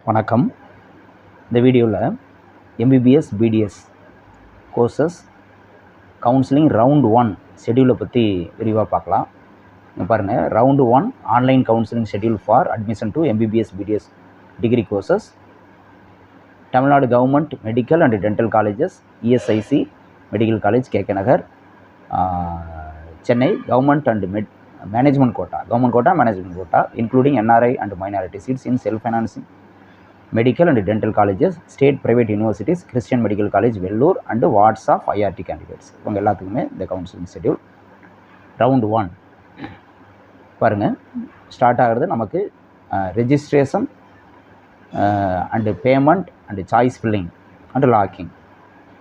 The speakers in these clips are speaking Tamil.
வணக்கம். இந்த வீடியோவில் MBBS BDS courses counselling round 1 ஷெடியூலை பற்றி விரிவாக பார்க்கலாம். இங்கே பாருங்கள், round 1 online counselling schedule for admission to MBBS BDS degree courses, Tamil Nadu government medical and dental colleges, ESIC medical college KK Nagar, Chennai government and management quota management quota including NRI and minority seats in self financing medical and dental colleges, state private universities, Christian medical college Vellore and wards of IRT candidates. இவங்க எல்லாத்துக்குமே இந்த கவுன்சிலிங் ஷெடியூல் ரவுண்டு 1 பாருங்கள். ஸ்டார்ட் ஆகிறது நமக்கு registration and payment and choice filling and locking.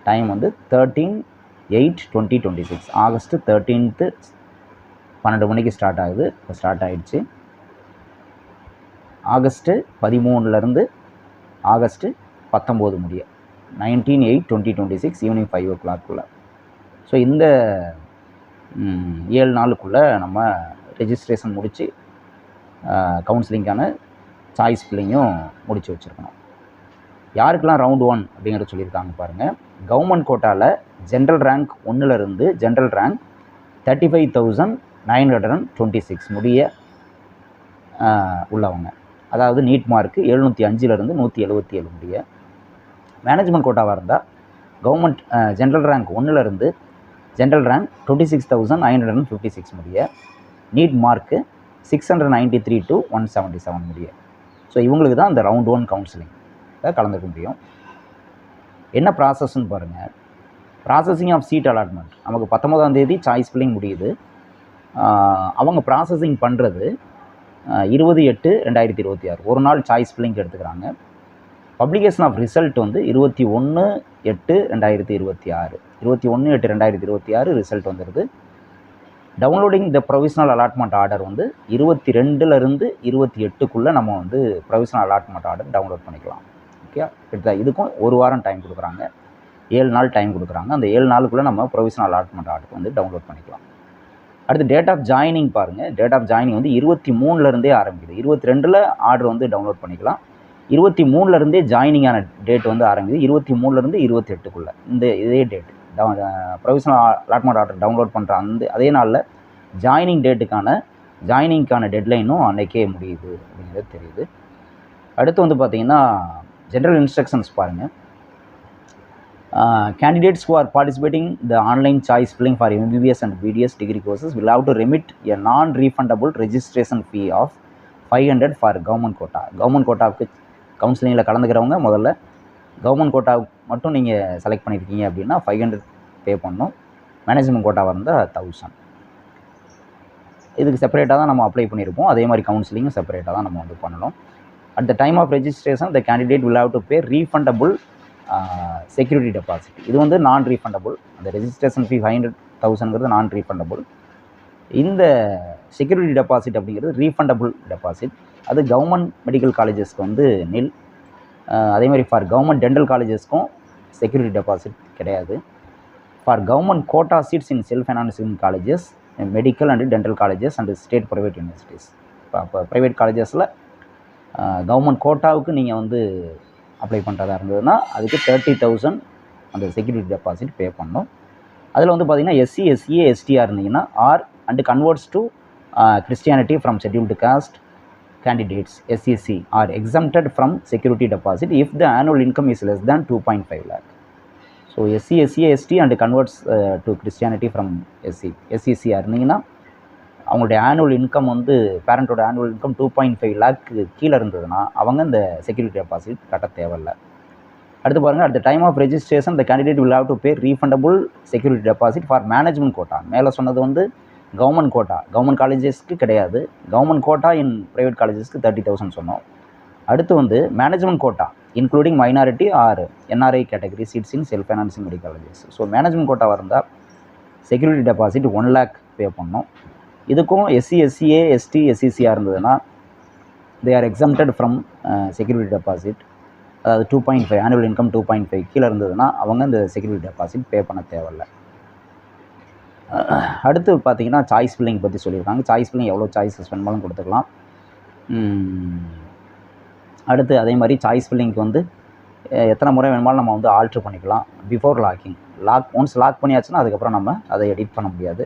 Time வந்து 13/8/2026 ஆகஸ்ட் 13th 12 மணிக்கு ஸ்டார்ட் ஆகுது. இப்போ ஸ்டார்ட் ஆகிடுச்சு. ஆகஸ்ட்டு 13லேருந்து ஆகஸ்ட்டு 19 முடிய 19/8/2026 ஈவினிங் 5 o'clock. ஸோ இந்த 7 நாளுக்குள்ளே நம்ம ரெஜிஸ்ட்ரேஷன் முடித்து கவுன்சிலிங்கான சாய்ஸ் ஃபில்லிங்கும் முடித்து வச்சுருக்கணும். யாருக்கெல்லாம் ரவுண்டு 1 அப்படிங்கிறத சொல்லியிருக்காங்க பாருங்கள். கவர்மெண்ட் கோட்டாவில் ஜென்ரல் ரேங்க் 1லேருந்து ஜென்ரல் ரேங்க் 35,926 முடிய உள்ளவங்க, அதாவது நீட் மார்க்கு 705லேருந்து 177 முடிய. மேனேஜ்மெண்ட் கோட்டாவாக இருந்தால் கவர்மெண்ட் ஜென்ரல் ரேங்க் 1லேருந்து ஜென்ரல் ரேங்க் 26,956 முடிய, நீட் மார்க்கு 693 to 177 முடிய. ஸோ இவங்களுக்கு தான் இந்த ரவுண்ட் 1 கவுன்சிலிங் கலந்துக்க முடியும். என்ன ப்ராசஸ்ன்னு பாருங்கள். ப்ராசஸிங் ஆஃப் சீட் அலாட்மெண்ட் நமக்கு 19ஆம் தேதி சாய்ஸ் ஃபில்லிங் முடியுது. அவங்க ப்ராசஸிங் பண்ணுறது 20/8/2026 ஒரு நாள் சாய்ஸ் ஃபில்லிங் எடுத்துக்கிறாங்க. பப்ளிகேஷன் ஆஃப் ரிசல்ட் வந்து 21/8/2026 21/8/2026 ரிசல்ட் வந்துடுது. டவுன்லோடிங் த ப்ரொவிஷனல் அலாட்மெண்ட் ஆர்டர் வந்து 22லேருந்து 28க்குள்ளே நம்ம வந்து ப்ரொவிஷனல் அலாட்மெண்ட் ஆர்டர் டவுன்லோட் பண்ணிக்கலாம். ஓகே, இதுக்கும் ஒரு வாரம் டைம் கொடுக்குறாங்க, 7 நாள் டைம் கொடுக்குறாங்க. அந்த 7 நாளுக்குள்ளே நம்ம ப்ரொவிஷனல் அலாட்மெண்ட் ஆர்டர் வந்து டவுன்லோட் பண்ணிக்கலாம். அடுத்து டேட் ஆஃப் ஜாயினிங் பாருங்கள். டேட் ஆஃப் ஜாயினிங் வந்து 23லேருந்தே ஆரம்பிக்குது. 22ல் ஆர்டர் வந்து டவுன்லோட் பண்ணிக்கலாம். 23லேருந்தே ஜாயினிங்கான டேட் வந்து ஆரம்பிக்குது. 23லேருந்து 28க்குள்ளே இதே date provisional allotment order download பண்ணுற அதே நாளில் ஜாயினிங்க்கான டெட்லைனும் அன்றைக்கே முடியுது அப்படிங்கிறது தெரியுது. அடுத்து வந்து பார்த்திங்கன்னா ஜென்ரல் இன்ஸ்ட்ரக்ஷன்ஸ் பாருங்கள். Candidates who are participating the online choice filling for MBBS and BDS degree courses will have to remit a non-refundable registration fee of 500 for government quota. Government கோட்டாவுக்கு கவுன்சிலிங்கில் கலந்துக்கிறவங்க முதல்ல கவர்மெண்ட் கோட்டாவுக்கு மட்டும் நீங்கள் செலக்ட் பண்ணியிருக்கீங்க அப்படின்னா 500 பே பண்ணணும். மேனேஜ்மெண்ட் கோட்டாவாக இருந்தால் 1000. இதுக்கு செப்பரேட்டாக தான் நம்ம அப்ளை பண்ணியிருப்போம். அதே மாதிரி கவுன்சிலிங்கும் செப்பரேட்டாக தான் நம்ம வந்து பண்ணணும். At the time of registration the candidate will have to pay refundable security deposit. இது வந்து நான் ரீஃபண்டபுள். அந்த ரெஜிஸ்ட்ரேஷன் ஃபீ 500,000ங்கிறது நான் ரீஃபண்டபுள். இந்த செக்யூரிட்டி டெபாசிட் அப்படிங்கிறது ரீஃபண்டபுள் டெபாசிட். அது கவர்மெண்ட் மெடிக்கல் காலேஜஸ்க்கு வந்து நில். அதே மாதிரி ஃபார் கவர்மெண்ட் டென்டல் காலேஜஸ்க்கும் செக்யூரிட்டி டெபாசிட் கிடையாது. For government quota seats in self financing colleges, medical and dental colleges and state private universities. இப்போ ப்ரைவேட் காலேஜஸில் கவர்மெண்ட் கோட்டாவுக்கு நீங்கள் வந்து அப்ளை பண்ணுறதா இருந்ததுன்னா அதுக்கு 30,000 அந்த செக்யூரிட்டி டெபாசிட் பே பண்ணணும். அதில் வந்து பார்த்திங்கன்னா எஸ்சி எஸ்சிஏ எஸ்டிஆர் இருந்தீங்கன்னா and converts to Christianity from scheduled caste candidates SCC are exempted from security deposit if the annual income is less than 2.5 lakh. So SC SCA ST and converts to Christianity from SCCR இருந்தீங்கன்னா அவங்களுடைய ஆனுவல் இன்கம் வந்து பேரண்ட்டோட ஆனுவல் இன்கம் 2.5 lakh கீழே இருந்ததுன்னா அவங்க இந்த செக்யூரிட்டி டெபாசிட் கட்ட தேவையில்லை. அடுத்து பாருங்கள். At the time of registration the candidate will have to pay refundable security deposit for management quota. மேலே சொன்னது வந்து கவர்மெண்ட் கோட்டா, கவர்மெண்ட் காலேஜஸ்க்கு கிடையாது. கவர்மெண்ட் கோட்டா இன் ப்ரைவேட் காலேஜஸ்க்கு 30,000 சொன்னோம். அடுத்து வந்து management quota including minority or NRI category seats in self financing medical colleges. So management கோட்டாவாக இருந்தால் செக்யூரிட்டி டெபாசிட் 1 lakh பே பண்ணோம். இதுக்கும் எஸ்சி எஸ்சிஏ எஸ்டி எஸ்சிசிஆர் இருந்ததுன்னா they are exempted from security deposit. அதாவது 2.5 ஆனுவல் இன்கம் 2.5 கீழே இருந்ததுன்னா அவங்க இந்த செக்யூரிட்டி டெபாசிட் பே பண்ண தேவையில்லை. அடுத்து பார்த்தீங்கன்னா சாய்ஸ் ஃபில்லிங் பற்றி சொல்லியிருக்காங்க. சாய்ஸ் ஃபில்லிங் எவ்வளோ சாய்ஸஸ் வேணுமாலும் கொடுத்துக்கலாம். அடுத்து அதே மாதிரி சாய்ஸ் ஃபில்லிங்க்கு வந்து எத்தனை முறை வேணுமாலும் நம்ம வந்து ஆல்ட்ரு பண்ணிக்கலாம் பிஃபோர் லாக்கிங். ஒன்ஸ் லாக் பண்ணியாச்சுன்னா அதுக்கப்புறம் நம்ம அதை எடிட் பண்ண முடியாது.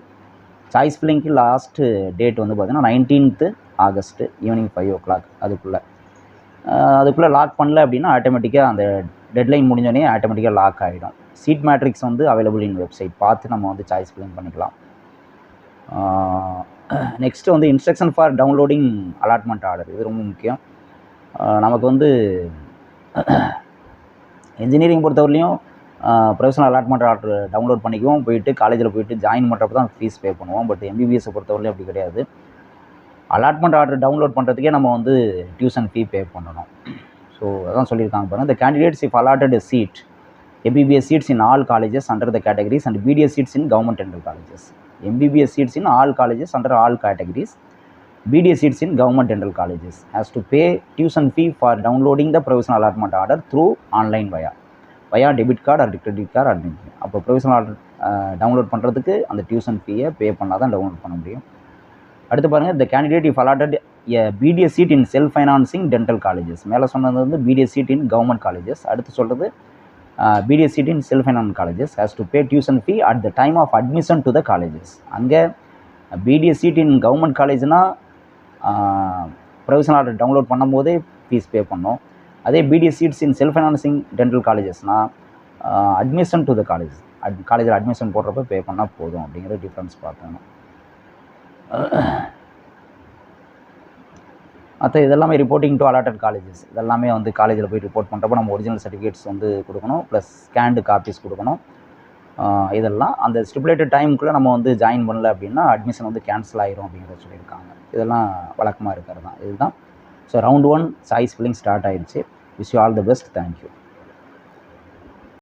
சாய்ஸ் ஃபில்லிங்க்கு லாஸ்ட்டு டேட் வந்து பார்த்திங்கன்னா 19th ஆகஸ்ட்டு ஈவினிங் 5 o'clock அதுக்குள்ளே லாக் பண்ணல அப்படின்னா ஆட்டோமேட்டிக்காக அந்த டெட்லைன் முடிஞ்சோடனே ஆட்டோமேட்டிக்காக லாக் ஆகிடும். சீட் மேட்ரிக்ஸ் வந்து அவைலபிள் இன் வெப்சைட் பார்த்து நம்ம வந்து சாய்ஸ் ஃபில்லிங் பண்ணிக்கலாம். நெக்ஸ்ட்டு வந்து instruction for downloading allotment order. இது ரொம்ப முக்கியம். நமக்கு வந்து இன்ஜினியரிங் பொறுத்தவரையிலையும் ப்ரொஃபஷனல் அலாட்மெண்ட் ஆர்டர் டவுன்லோட் பண்ணிக்குவோம், போயிட்டு காலேஜில் போயிட்டு ஜாயின் பண்ணுறப்ப தான் ஃபீஸ் பே பண்ணுவோம். பட் எம்பிபிஎஸ்ஸை பொறுத்தவரையிலும் அப்படி கிடையாது. அலாட்மெண்ட் ஆர்டர் டவுன்லோட் பண்ணுறதுக்கே நம்ம வந்து டியூஷன் ஃபீ பே பண்ணணும். ஸோ அதான் சொல்லியிருக்காங்க பாருங்கள். The candidates if allotted a seat MBBS seats in all colleges under the categories and BDS seats in government dental colleges. MBBS seats in all colleges under all categories, BDS seats in government dental colleges has to pay tuition fee for downloading the provisional allotment order through online via debit card or credit card or anything. அப்போ provisional order டவுன்லோட் பண்ணுறதுக்கு அந்த டியூஷன் ஃபீயை பே பண்ணால் தான் டவுன்லோட் பண்ண முடியும். அடுத்து பாருங்கள், the candidate if allotted a BDS seat in self financing dental colleges. மேலே சொன்னது வந்து BDS seat in government colleges. அடுத்து சொல்கிறது BDS seat in self financing colleges has to pay tuition fee at the time of admission to the colleges. அங்கே BDS seat in government collegeனா ப்ரொவிஷனல் ஆர்டர் டவுன்லோட் பண்ணும் போதே ஃபீஸ் பே பண்ணோம். அதே BDS seats in self financing dental collegesனால் அட்மிஷன் டு த காலேஜில் அட்மிஷன் போடுறப்ப பே பண்ணால் போதும் அப்படிங்கிற டிஃப்ரென்ஸ் பார்க்கணும். மற்ற இதெல்லாமே ரிப்போர்ட்டிங் டு அலாட்டட் காலேஜஸ், இதெல்லாமே வந்து காலேஜில் போய் ரிப்போர்ட் பண்ணுறப்ப நம்ம ஒரிஜினல் சர்டிஃபிகேட்ஸ் வந்து கொடுக்கணும், ப்ளஸ் ஸ்கேண்டு காப்பீஸ் கொடுக்கணும். இதெல்லாம் அந்த ஸ்டிப்புலேட்டட் டைமுக்குள்ளே நம்ம வந்து ஜாயின் பண்ணல அப்படின்னா அட்மிஷன் வந்து கேன்சல் ஆகிரும் அப்படிங்கிறத சொல்லியிருக்காங்க. இதெல்லாம் வழக்கமாக இருக்கிறது தான் இதுதான். So round 1 choice filling start ஆயிடுச்சு. Wish you all the best. Thank you.